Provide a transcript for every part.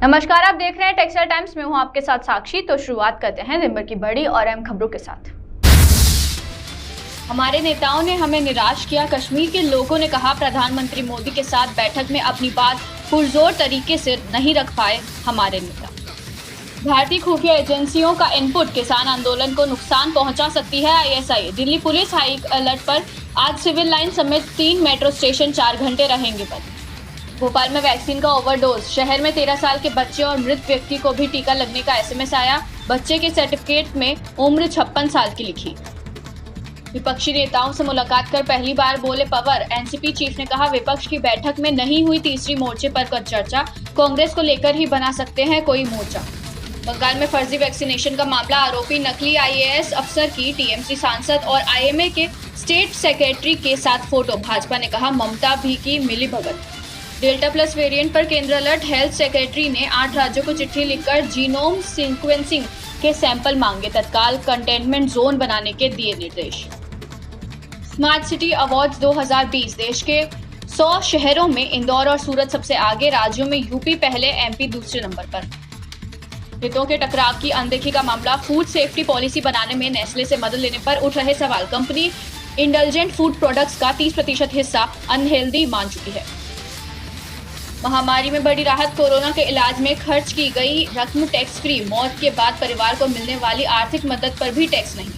नमस्कार, आप देख रहे हैं टेक्सटाइल टाइम्स में हूं आपके साथ साक्षी। तो शुरुआत करते हैं दिन भर की बड़ी और अहम खबरों के साथ। हमारे नेताओं ने हमें निराश किया। कश्मीर के लोगों ने कहा, प्रधानमंत्री मोदी के साथ बैठक में अपनी बात पुरजोर तरीके से नहीं रख पाए हमारे नेता। भारतीय खुफिया एजेंसियों का इनपुट किसान आंदोलन को नुकसान पहुंचा सकती है ISI। Delhi police high alert पर। आज सिविल लाइन समेत 3 मेट्रो स्टेशन 4 घंटे रहेंगे बंद। भोपाल में वैक्सीन का ओवरडोज। शहर में 13 साल के बच्चे और मृत व्यक्ति को भी टीका लगने का SMS आया। बच्चे के सर्टिफिकेट में उम्र 56 साल की लिखी। विपक्षी नेताओं से मुलाकात कर पहली बार बोले पवार। एनसीपी चीफ ने कहा, विपक्ष की बैठक में नहीं हुई तीसरी मोर्चे पर चर्चा। कांग्रेस को लेकर ही बना सकते हैं कोई मोर्चा। बंगाल में फर्जी वैक्सीनेशन का मामला। आरोपी नकली IAS अफसर की TMC सांसद और IMA के स्टेट सेक्रेटरी के साथ फोटो। भाजपा ने कहा, ममता भी की मिली भगत। डेल्टा प्लस वेरिएंट पर केंद्र अलर्ट। हेल्थ सेक्रेटरी ने 8 राज्यों को चिट्ठी लिखकर जीनोम सीक्वेंसिंग के सैंपल मांगे। तत्काल कंटेनमेंट जोन बनाने के दिए निर्देश। Smart city awards 2020। देश के 100 शहरों में इंदौर और सूरत सबसे आगे। राज्यों में यूपी पहले, MP दूसरे नंबर पर। हितों के टकराव की अनदेखी का मामला। फूड सेफ्टी पॉलिसी बनाने में नेस्ले से मदद लेने पर उठ रहे सवाल। कंपनी इंडल्जेंट फूड प्रोडक्ट्स का 30% हिस्सा अनहेल्दी मान चुकी है। महामारी में बड़ी राहत। कोरोना के इलाज में खर्च की गई रकम टैक्स फ्री। मौत के बाद परिवार को मिलने वाली आर्थिक मदद पर भी टैक्स नहीं।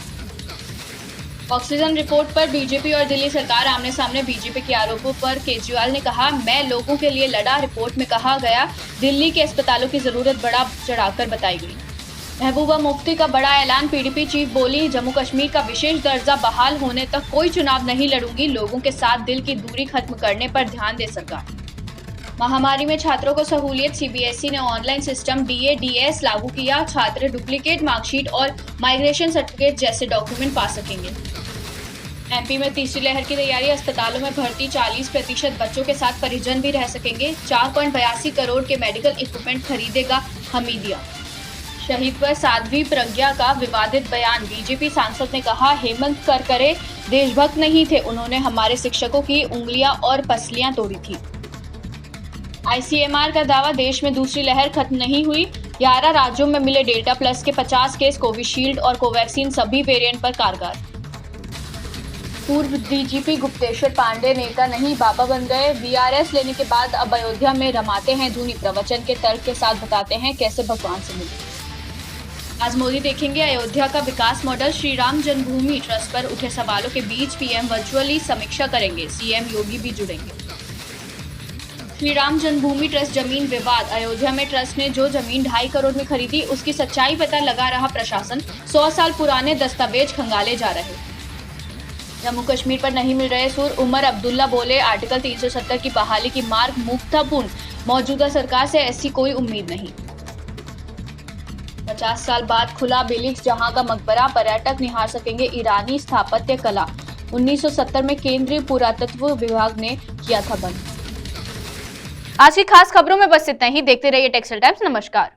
ऑक्सीजन रिपोर्ट पर बीजेपी और दिल्ली सरकार आमने सामने। बीजेपी के आरोपों पर केजरीवाल ने कहा, मैं लोगों के लिए लड़ा। रिपोर्ट में कहा गया, दिल्ली के अस्पतालों की जरूरत बढ़ा चढ़ाकर बताई गई। महबूबा मुफ्ती का बड़ा ऐलान। PDP चीफ बोली, जम्मू कश्मीर का विशेष दर्जा बहाल होने तक कोई चुनाव नहीं लड़ूंगी। लोगों के साथ दिल की दूरी खत्म करने पर ध्यान दे सरकार। महामारी में छात्रों को सहूलियत। CBSE ने ऑनलाइन सिस्टम DA DS लागू किया। छात्र डुप्लीकेट मार्कशीट और माइग्रेशन सर्टिफिकेट जैसे डॉक्यूमेंट पा सकेंगे। MP में तीसरी लहर की तैयारी। अस्पतालों में भर्ती 40% बच्चों के साथ परिजन भी रह सकेंगे। 4.82 करोड़ के मेडिकल इक्विपमेंट खरीदेगा हमीदिया। शहीद पर साध्वी प्रज्ञा का विवादित बयान। बीजेपी सांसद ने कहा, हेमंत करकरे देशभक्त नहीं थे, उन्होंने हमारे शिक्षकों की उंगलियां और पसलियां तोड़ी थी। ICMR का दावा, देश में दूसरी लहर खत्म नहीं हुई। 11 राज्यों में मिले डेल्टा प्लस के 50 केस। कोविशील्ड और कोवैक्सीन सभी वेरिएंट पर कारगर। पूर्व DGP गुप्तेश्वर पांडे नेता नहीं बाबा बन गए। VRS लेने के बाद अब अयोध्या में रमाते हैं धुनी। प्रवचन के तर्क के साथ बताते हैं कैसे भगवान से मिले। आज मोदी देखेंगे अयोध्या का विकास मॉडल। श्री राम जन्मभूमि ट्रस्ट पर उठे सवालों के बीच PM वर्चुअली समीक्षा करेंगे। CM योगी भी जुड़ेंगे। श्री राम जन्मभूमि ट्रस्ट जमीन विवाद। अयोध्या में ट्रस्ट ने जो जमीन 2.5 करोड़ में खरीदी, उसकी सच्चाई पता लगा रहा प्रशासन। 100 साल पुराने दस्तावेज खंगाले जा रहे। जम्मू कश्मीर पर नहीं मिल रहे सुर। उमर अब्दुल्ला बोले, आर्टिकल 370 की बहाली की मार्ग मुफ्तापूर्ण। मौजूदा सरकार से ऐसी कोई उम्मीद नहीं। 50 साल बाद खुला बेलिक्स जहां का मकबरा। पर्यटक निहार सकेंगे ईरानी स्थापत्य कला। 1970 में केंद्रीय पुरातत्व विभाग ने किया था बंद। आज की खास खबरों में बस इतना ही। देखते रहिए टेक्सटाइल टाइम्स। नमस्कार।